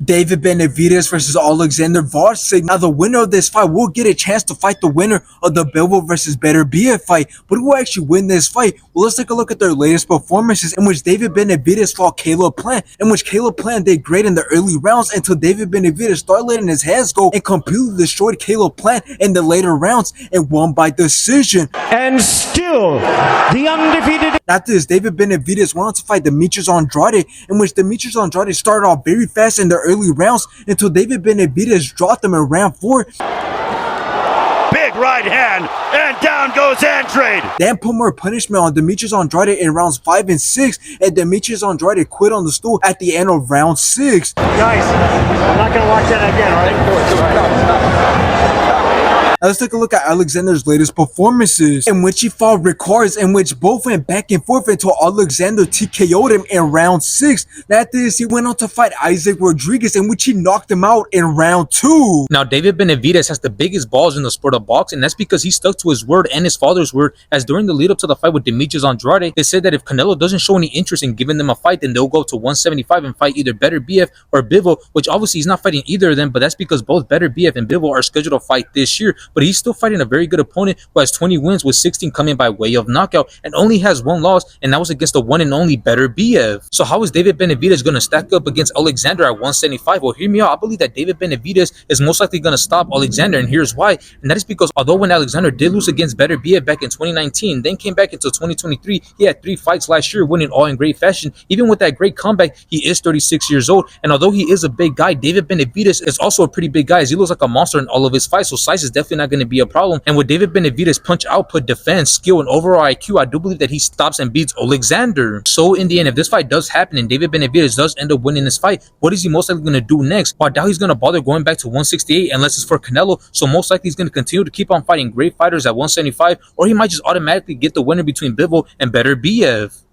David Benavidez versus Oleksandr Gvozdyk. Now the winner of this fight will get a chance to fight the winner of the Bivol versus Benavidez fight. But who will actually win this fight? Well, let's take a look at their latest performances, in which David Benavidez fought Caleb Plant, in which Caleb Plant did great in the early rounds until David Benavidez started letting his hands go and completely destroyed Caleb Plant in the later rounds and won by decision. And still, the undefeated. After this, David Benavidez went on to fight Demetrius Andrade, in which Demetrius Andrade started off very fast in the early rounds until David Benavidez dropped him in round 4. Big right hand, and down goes Andrade. Then put more punishment on Demetrius Andrade in rounds 5 and 6, and Demetrius Andrade quit on the stool at the end of round 6. Guys, I'm not going to watch that again, all right? Now let's take a look at Alexander's latest performances, in which he fought Ricards, in which both went back and forth until Alexander TKO'd him in round 6. Now after this, he went on to fight Isaac Rodriguez, in which he knocked him out in round 2. Now, David Benavidez has the biggest balls in the sport of boxing, and that's because he stuck to his word and his father's word, as during the lead up to the fight with Demetrius Andrade, they said that if Canelo doesn't show any interest in giving them a fight, then they'll go up to 175 and fight either Better BF or Bivol, which obviously he's not fighting either of them, but that's because both Better BF and Bivol are scheduled to fight this year. But he's still fighting a very good opponent who has 20 wins, with 16 coming by way of knockout, and only has 1 loss, and that was against the one and only Better BF. So how is David Benavidez going to stack up against Oleksandr at 175? Well, hear me out. I believe that David Benavidez is most likely going to stop Oleksandr, and here's why. And that is because although when Alexander did lose against Better BF back in 2019, then came back until 2023, he had 3 fights last year, winning all in great fashion. Even with that great comeback, he is 36 years old, and although he is a big guy, David Benavidez is also a pretty big guy, as he looks like a monster in all of his fights, so size is definitely not going to be a problem. And with David Benavidez' punch output, defense, skill, and overall IQ, I do believe that he stops and beats Oleksandr. So in the end, if this fight does happen and David Benavidez does end up winning this fight, what is he most likely going to do next? Well, I doubt he's going to bother going back to 168 unless it's for Canelo, so most likely he's going to continue to keep on fighting great fighters at 175, or he might just automatically get the winner between Bivol and Better BF.